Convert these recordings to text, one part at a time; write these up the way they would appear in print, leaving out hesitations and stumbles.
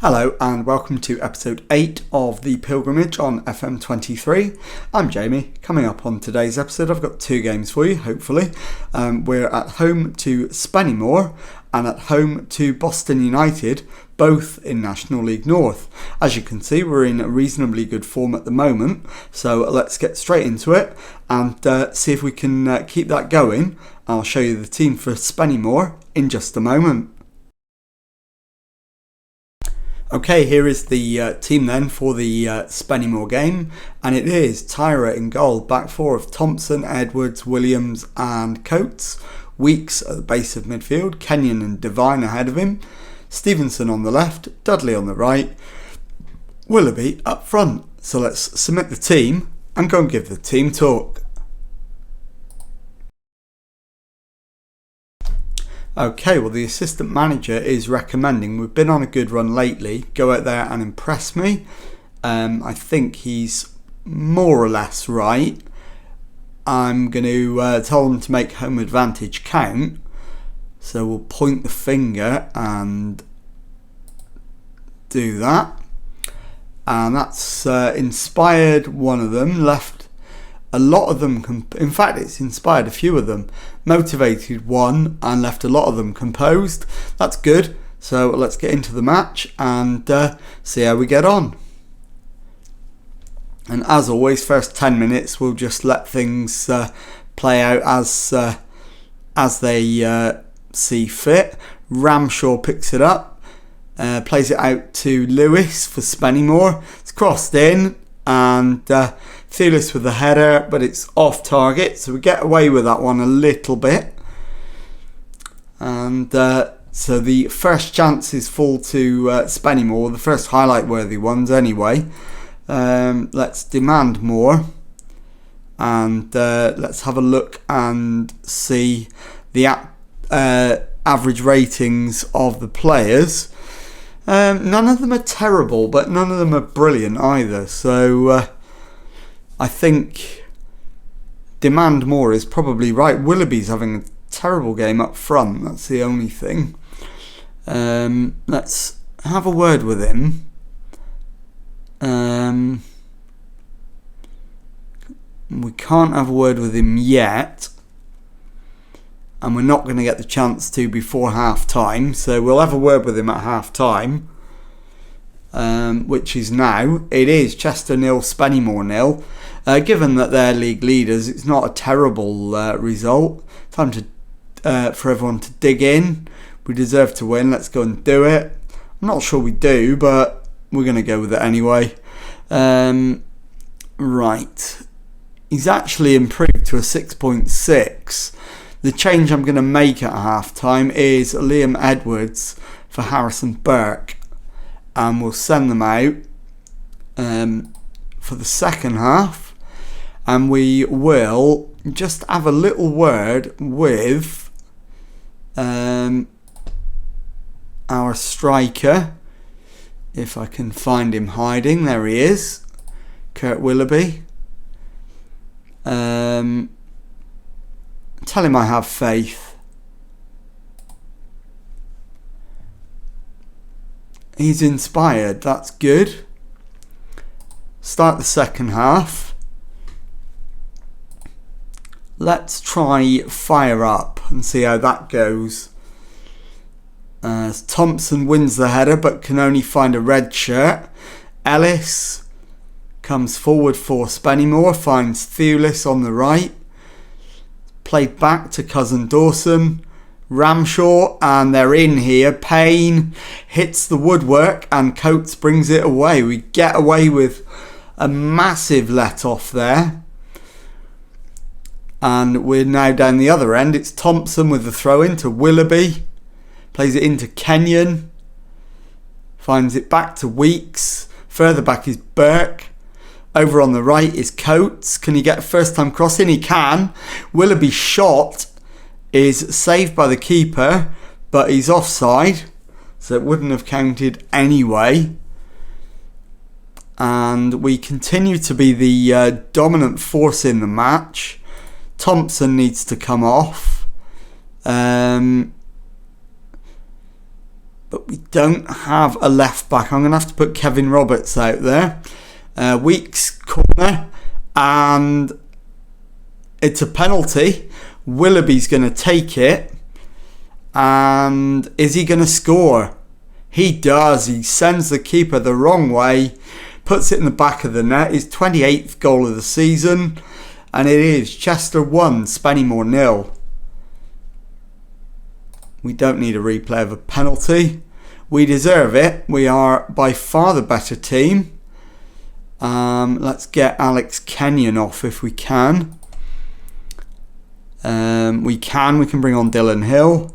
Hello and welcome to episode 8 of The Pilgrimage on FM23. I'm Jamie. Coming up on today's episode, I've got 2 games for you, hopefully. We're at home to Spennymoor and at home to Boston United, both in National League North. As you can see, we're in reasonably good form at the moment, so let's get straight into it and see if we can keep that going. I'll show you the team for Spennymoor in just a moment. Okay, here is the team then for the Spennymoor game, and it is Tyra in goal, back 4 of Thompson, Edwards, Williams and Coates, Weeks at the base of midfield, Kenyon and Devine ahead of him, Stevenson on the left, Dudley on the right, Willoughby up front. So let's submit the team and go and give the team talk. Okay, well the assistant manager is recommending, we've been on a good run lately, go out there and impress me. I think he's more or less right. I'm going to tell them to make home advantage count. So we'll point the finger and do that. And that's inspired one of them, left a lot of them, in fact it's inspired a few of them, motivated one and left a lot of them composed. That's good. So let's get into the match and see how we get on. And as always, first 10 minutes we'll just let things play out as they see fit. Ramshaw picks it up, plays it out to Lewis for Spennymoor. It's crossed in and Thewlis with the header, but it's off target, so we get away with that one a little bit. And so the first chances fall to Spennymoor, the first highlight worthy ones anyway. Let's demand more and let's have a look and see the average ratings of the players. None of them are terrible, but none of them are brilliant either, so I think demand more is probably right. Willoughby's having a terrible game up front, that's the only thing. Let's have a word with him. We can't have a word with him yet, and we're not going to get the chance to before half time, so we'll have a word with him at half time, which is now. It is Chester 0, Spennymoor 0. Given that they're league leaders, it's not a terrible result. Time to for everyone to dig in. We deserve to win, let's go and do it. I'm not sure we do, but we're going to go with it anyway. Right, he's actually improved to a 6.6. The change I'm going to make at half time is Liam Edwards for Harrison Burke, and we'll send them out for the second half, and we will just have a little word with our striker, if I can find him hiding. There he is, Kurt Willoughby. Tell him I have faith. He's inspired, that's good. Start the second half. Let's try fire up and see how that goes. Thompson wins the header but can only find a red shirt. Ellis comes forward for Spennymoor, finds Thewlis on the right. Played back to Cousin Dawson. Ramshaw, and they're in here. Payne hits the woodwork and Coates brings it away. We get away with a massive let off there. And we're now down the other end. It's Thompson with the throw in to Willoughby. Plays it into Kenyon. Finds it back to Weeks. Further back is Burke. Over on the right is Coates. Can he get a first time cross in? He can. Willoughby's shot is saved by the keeper, but he's offside, so it wouldn't have counted anyway. And we continue to be the dominant force in the match. Thompson needs to come off. but we don't have a left back. I'm going to have to put Kevin Roberts out there. Weeks corner, and it's a penalty. Willoughby's going to take it, and is he going to score? He does. He sends the keeper the wrong way, puts it in the back of the net. His 28th goal of the season, and it is Chester 1, Spennymoor 0. We don't need a replay of a penalty. We deserve it. We are by far the better team. Let's get Alex Kenyon off if we can. We can bring on Dylan Hill.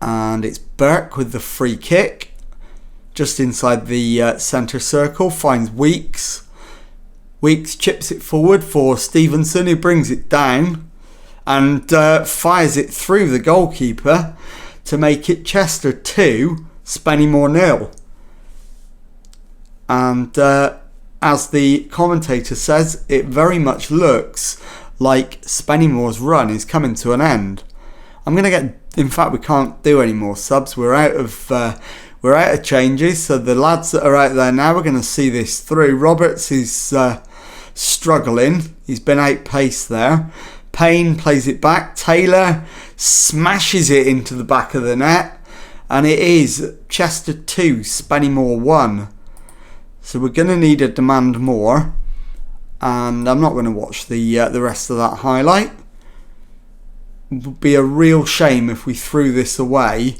And it's Burke with the free kick. Just inside the centre circle. Finds Weeks. Weeks chips it forward for Stevenson, who brings it down and fires it through the goalkeeper to make it Chester 2, Spennymoor 0. And as the commentator says, it very much looks like Spennymoor's run is coming to an end. I'm going to get... In fact, we can't do any more subs. We're out of changes. So the lads that are out there now, we're going to see this through. Roberts is struggling. He's been outpaced there. Payne plays it back. Taylor smashes it into the back of the net. And it is Chester 2, Spennymoor 1. So we're going to need to demand more. And I'm not going to watch the rest of that highlight. It would be a real shame if we threw this away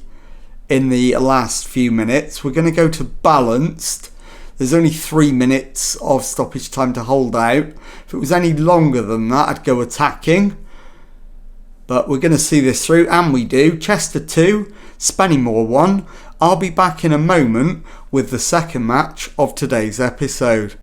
in the last few minutes. We're going to go to balanced. There's only 3 minutes of stoppage time to hold out. If it was any longer than that, I'd go attacking. But we're going to see this through, and we do. Chester 2, Spennymoor 1. I'll be back in a moment with the second match of today's episode.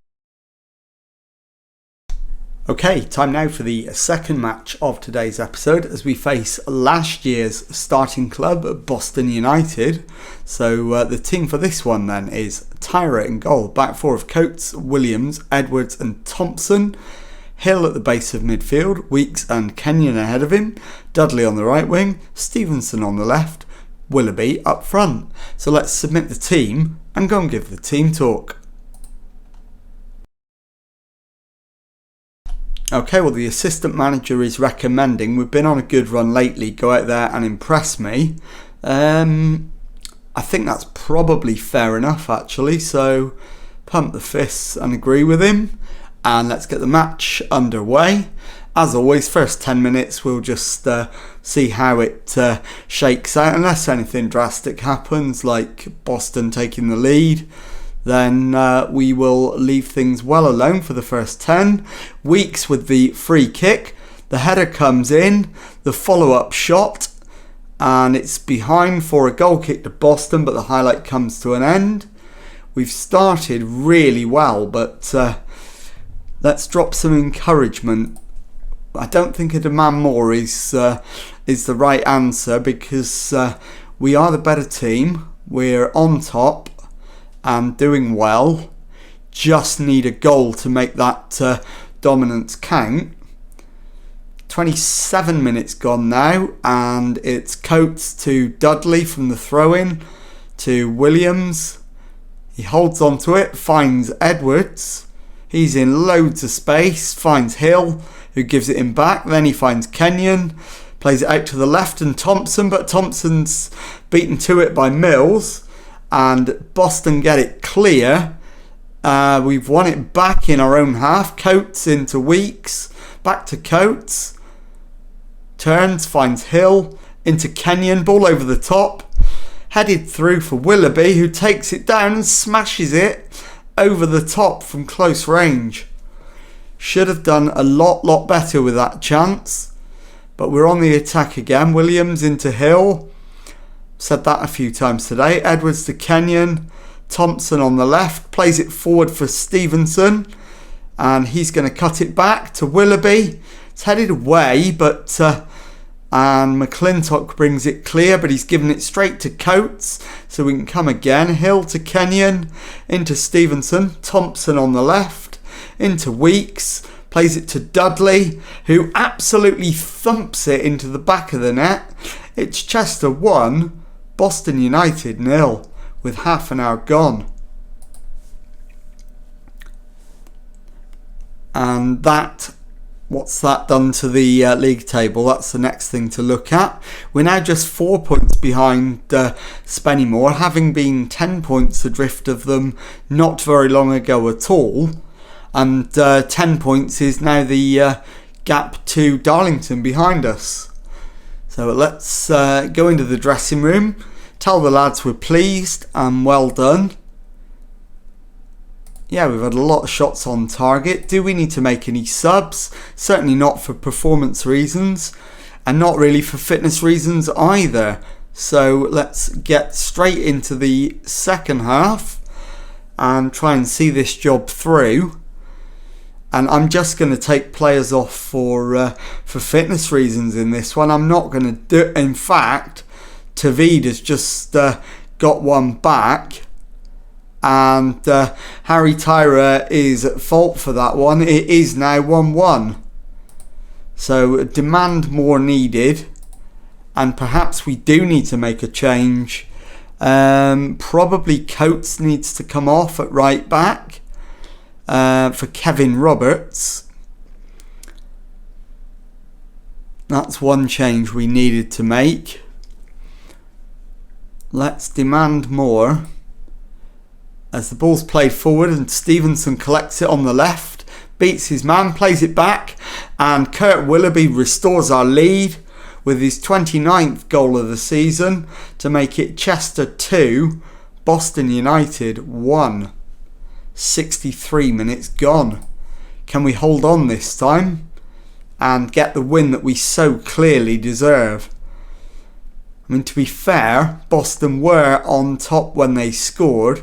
Okay, time now for the second match of today's episode as we face last year's starting club, Boston United. So the team for this one then is Tyra in goal, back four of Coates, Williams, Edwards and Thompson. Hill at the base of midfield, Weeks and Kenyon ahead of him, Dudley on the right wing, Stevenson on the left, Willoughby up front. So let's submit the team and go and give the team talk. Okay, well the assistant manager is recommending, we've been on a good run lately, go out there and impress me. I think that's probably fair enough actually, so pump the fists and agree with him. And let's get the match underway. As always, first 10 minutes we'll just see how it shakes out. Unless anything drastic happens, like Boston taking the lead, then we will leave things well alone for the first 10. Weeks with the free kick. The header comes in, the follow-up shot, and it's behind for a goal kick to Boston, but the highlight comes to an end. We've started really well, but let's drop some encouragement. I don't think a demand more is the right answer, because we are the better team. We're on top and doing well. Just need a goal to make that dominance count. 27 minutes gone now, and it's Coates to Dudley from the throw-in to Williams. He holds on to it, finds Edwards. He's in loads of space, finds Hill, who gives it him back. Then he finds Kenyon, plays it out to the left and Thompson, but Thompson's beaten to it by Mills. And Boston get it clear. We've won it back in our own half. Coates into Weeks, back to Coates. Turns, finds Hill, into Kenyon, ball over the top. Headed through for Willoughby, who takes it down and smashes it over the top from close range. Should have done a lot better with that chance. But we're on the attack again. Williams into Hill. Said that a few times today. Edwards to Kenyon. Thompson on the left. Plays it forward for Stevenson. And he's going to cut it back to Willoughby. It's headed away, but and McClintock brings it clear, but he's given it straight to Coates, so we can come again. Hill to Kenyon, into Stevenson, Thompson on the left, into Weeks, plays it to Dudley, who absolutely thumps it into the back of the net. It's Chester 1, Boston United 0, with half an hour gone. And what's that done to the league table? That's the next thing to look at. We're now just 4 points behind Spennymoor, having been 10 points adrift of them not very long ago at all. And 10 points is now the gap to Darlington behind us. So let's go into the dressing room, tell the lads we're pleased and well done. Yeah, we've had a lot of shots on target. Do we need to make any subs? Certainly not for performance reasons, and not really for fitness reasons either. So let's get straight into the second half and try and see this job through. And I'm just going to take players off for fitness reasons in this one. I'm not going to do. In fact, Tavid has just got one back. And Harry Tyra is at fault for that one. It is now 1-1. So demand more needed. And perhaps we do need to make a change. Probably Coates needs to come off at right back for Kevin Roberts. That's one change we needed to make. Let's demand more. As the ball's played forward and Stevenson collects it on the left, beats his man, plays it back, and Kurt Willoughby restores our lead with his 29th goal of the season to make it Chester 2, Boston United 1. 63 minutes gone. Can we hold on this time and get the win that we so clearly deserve? I mean, to be fair, Boston were on top when they scored,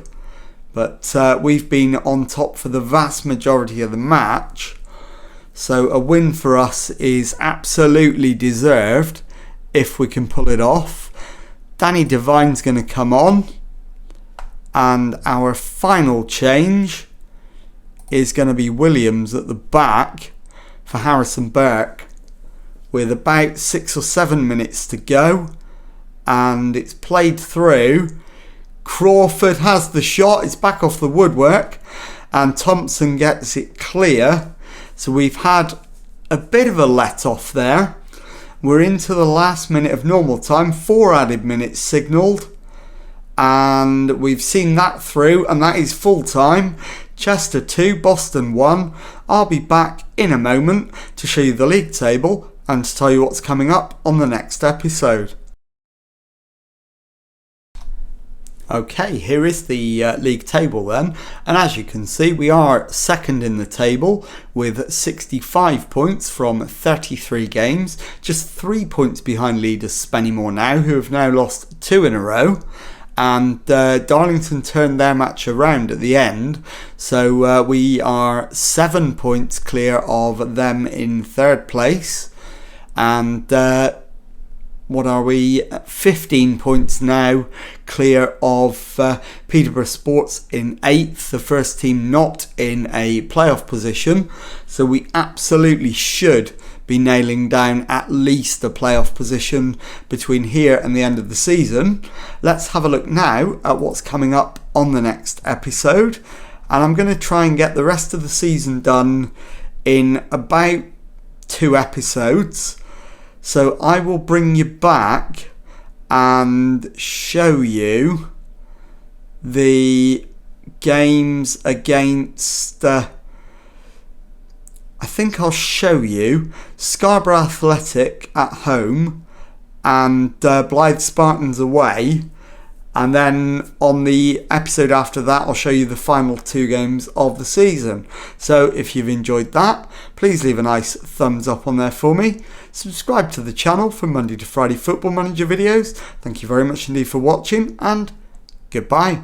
but we've been on top for the vast majority of the match. So a win for us is absolutely deserved if we can pull it off. Danny Devine's going to come on. And our final change is going to be Williams at the back for Harrison Burke. With about 6 or 7 minutes to go. And it's played through. Crawford has the shot, it's back off the woodwork, and Thompson gets it clear. So we've had a bit of a let off there. We're into the last minute of normal time, 4 added minutes signalled, and we've seen that through, and that is full time. Chester 2, Boston 1. I'll be back in a moment to show you the league table and to tell you what's coming up on the next episode. Okay, here is the league table then, and as you can see we are second in the table with 65 points from 33 games, just 3 points behind leaders Spennymoor now, who have now lost 2 in a row, and Darlington turned their match around at the end, so we are 7 points clear of them in third place, and what are we? 15 points now clear of Peterborough Sports in 8th, the first team not in a playoff position. So we absolutely should be nailing down at least a playoff position between here and the end of the season. Let's have a look now at what's coming up on the next episode. And I'm going to try and get the rest of the season done in about 2 episodes. So I will bring you back and show you the games against, I think I'll show you Scarborough Athletic at home and Blythe Spartans away. And then on the episode after that, I'll show you the final 2 games of the season. So if you've enjoyed that, please leave a nice thumbs up on there for me. Subscribe to the channel for Monday to Friday Football Manager videos. Thank you very much indeed for watching, and goodbye.